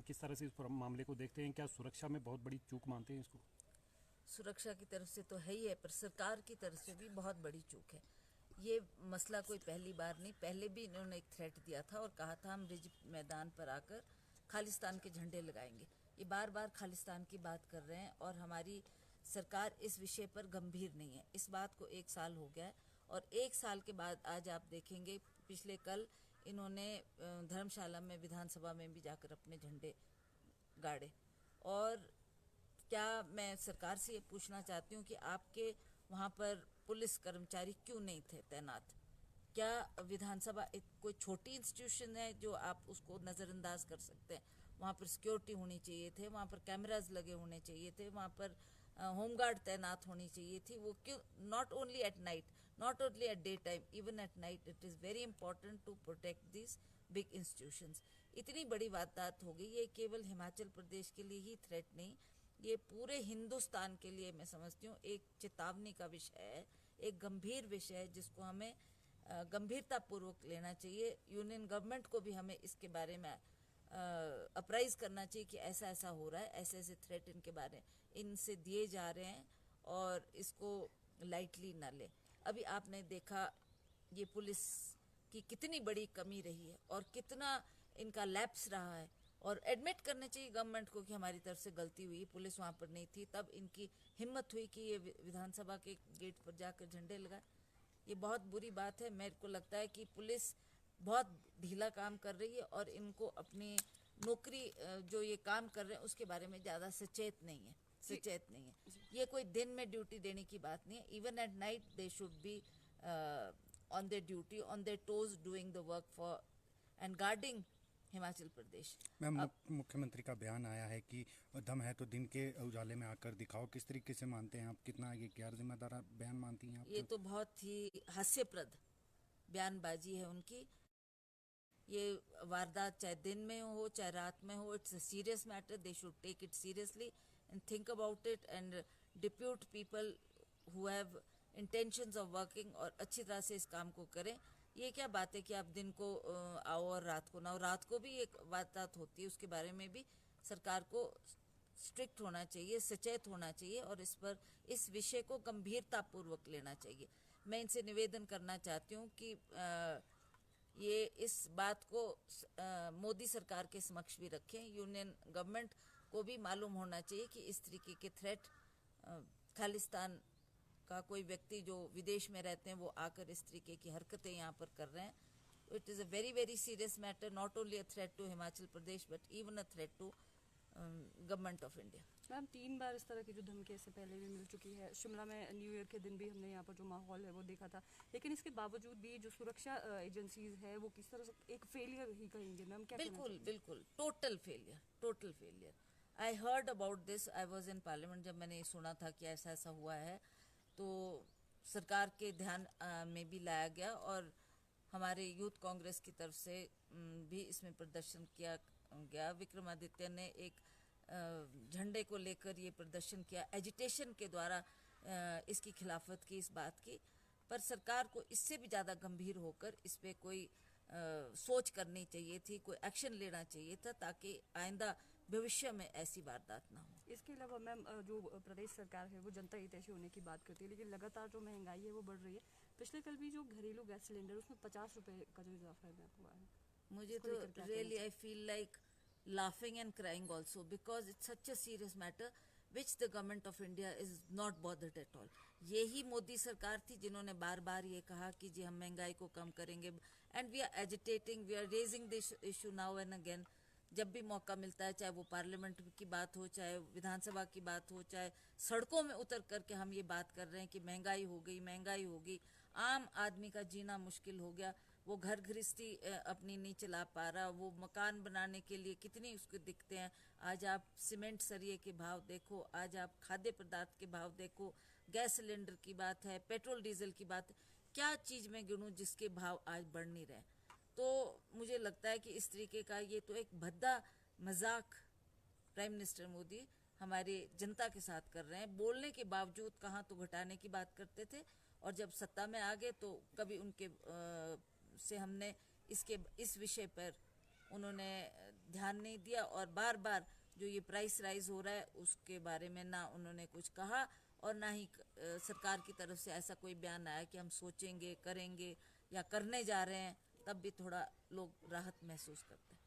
हैं, किस तरह से इस मामले को देखते हैं? क्या सुरक्षा में बहुत बड़ी चूक मानते हैं इसको? सुरक्षा की तरफ से तो है ही है, पर सरकार की तरफ से भी बहुत बड़ी चूक है। ये मसला कोई पहली बार नहीं, पहले भी इन्होंने एक थ्रेट दिया था और कहा था हम रिज मैदान पर आकर खालिस्तान के झंडे लगाएंगे। ये बार बार खालिस्तान की बात कर रहे हैं और हमारी सरकार इस विषय पर गंभीर नहीं है। इस बात को 1 साल हो गया है और 1 साल के बाद आज आप देखेंगे, पिछले कल इन्होंने धर्मशाला में विधानसभा में भी जाकर अपने झंडे गाड़े। और क्या मैं सरकार से ये पूछना चाहती हूँ कि आपके वहाँ पर पुलिस कर्मचारी क्यों नहीं थे तैनात? क्या विधानसभा एक कोई छोटी इंस्टीट्यूशन है जो आप उसको नज़रअंदाज कर सकते हैं? वहाँ पर सिक्योरिटी होनी चाहिए थे, वहाँ पर कैमराज लगे होने चाहिए थे, वहाँ पर होमगार्ड तैनात होनी चाहिए थी। वो क्यों? Not only at night, not only at day time, even at night it is very important to protect this big institutions. इतनी बड़ी वारदात हो गई, ये केवल हिमाचल प्रदेश के लिए ही थ्रेट नहीं, ये पूरे हिंदुस्तान के लिए मैं समझती हूँ एक चेतावनी का विषय है, एक गंभीर विषय है जिसको हमें गंभीरता पूर्वक लेना चाहिए। यूनियन गवर्नमेंट को भी हमें इसके बारे में अप्राइज करना चाहिए कि ऐसा ऐसा हो रहा है, ऐसे ऐसे थ्रेट इनके बारे इनसे दिए जा रहे हैं और इसको लाइटली ना ले। अभी आपने देखा ये पुलिस की कितनी बड़ी कमी रही है और कितना इनका लैप्स रहा है, और एडमिट करने चाहिए गवर्नमेंट को कि हमारी तरफ से गलती हुई, पुलिस वहाँ पर नहीं थी, तब इनकी हिम्मत हुई कि ये विधानसभा के गेट पर जाकर झंडे लगाए। ये बहुत बुरी बात है। मेरे को लगता है कि पुलिस बहुत ढीला काम कर रही है और इनको अपनी नौकरी जो ये काम कर रहे हैं उसके बारे में ज़्यादा सचेत नहीं है। ये कोई दिन में ड्यूटी देने की बात नहीं है। Even at night they should be on their duty, on their toes, doing the work for and guarding Himachal Pradesh. Ma'am, अब मुख्यमंत्री का बयान आया है कि दम है तो दिन के उजाले में आकर दिखाओ। किस तरीके से मानते हैं आप? कितना ये गैर जिम्मेदार बयान मानती हैं आप? ये तो बहुत ही हास्यप्रद बयानबाजी है उनकी। ये वारदात चाहे दिन में हो चाहे रात में हो, it's a serious matter, they should take it seriously and think about it and depute people who have intentions of working और अच्छी तरह से इस काम को करें। ये क्या बात है कि आप दिन को आओ और रात को ना आओ? रात को भी एक वारदात होती है, उसके बारे में भी सरकार को स्ट्रिक्ट होना चाहिए, सचेत होना चाहिए और इस विषय को गंभीरता पूर्वक लेना चाहिए। मैं इनसे निवेदन करना चाहती हूँ कि ये इस बात को मोदी सरकार के समक्ष भी रखें। यूनियन गवर्नमेंट को भी मालूम होना चाहिए कि इस तरीके के थ्रेट खालिस्तान का कोई व्यक्ति जो विदेश में रहते हैं वो आकर इस तरीके की हरकतें यहाँ पर कर रहे हैं। It is a very very serious matter, not only a threat to Himachal Pradesh but even a threat to government of India. Ma'am, 3 बार इस तरह की जो धमकी इससे पहले भी मिल चुकी है। शिमला में न्यू ईयर के दिन भी हमने यहाँ पर जो माहौल है वो देखा था, लेकिन इसके बावजूद भी जो सुरक्षा एजेंसीज है वो किस तरह से एक फेलियर ही कहेंगे मैम? क्या बिल्कुल बिल्कुल total failure. I heard about this, I was in parliament जब मैंने सुना था कि ऐसा ऐसा हुआ है, तो सरकार के ध्यान में भी लाया गया और हमारे यूथ कांग्रेस की तरफ से भी इसमें प्रदर्शन किया गया। विक्रमादित्य ने एक झंडे को लेकर ये प्रदर्शन किया, एजिटेशन के द्वारा इसकी खिलाफत की, इस बात की। पर सरकार को इससे भी ज़्यादा गंभीर होकर इस पर कोई सोच करनी चाहिए थी, कोई एक्शन लेना चाहिए था ताकि आइंदा भविष्य में ऐसी वारदात ना हो। इसके अलावा मैम, जो प्रदेश सरकार है वो जनता हितैषी होने की बात करती है, लेकिन लगातार जो महंगाई है वो बढ़ रही है। पिछले कल भी जो घरेलू गैस सिलेंडर उसमें 50 रुपये का जो इजाफा है हुआ है, मुझे तो really I feel like laughing and crying also because it's such a serious matter which the government of India is not bothered at all. यही मोदी सरकार थी जिन्होंने बार बार ये कहा कि जी हम महंगाई को कम करेंगे, and we are agitating, we are raising this issue now and again. जब भी मौका मिलता है, चाहे वो पार्लियामेंट की बात हो, चाहे विधानसभा की बात हो, चाहे सड़कों में उतर करके हम ये बात कर रहे हैं कि महंगाई हो गई, आम आदमी का जीना मुश्किल हो गया, वो घर गृहस्थी अपनी नहीं चला पा रहा, वो मकान बनाने के लिए कितनी उसको दिखते हैं। आज आप सीमेंट सरिये के भाव देखो, आज आप खाद्य पदार्थ के भाव देखो, गैस सिलेंडर की बात है, पेट्रोल डीजल की बात है, क्या चीज़ में गिनूँ जिसके भाव आज बढ़ नहीं रहे। तो मुझे लगता है कि इस तरीके का ये तो एक भद्दा मजाक प्राइम मिनिस्टर मोदी हमारे जनता के साथ कर रहे हैं। बोलने के बावजूद कहाँ तो घटाने की बात करते थे और जब सत्ता में आ गए तो कभी उनके से हमने इस विषय पर उन्होंने ध्यान नहीं दिया, और बार बार जो ये प्राइस राइज हो रहा है उसके बारे में ना उन्होंने कुछ कहा, और ना ही सरकार की तरफ से ऐसा कोई बयान आया कि हम सोचेंगे, करेंगे या करने जा रहे हैं। तब भी थोड़ा लोग राहत महसूस करते हैं।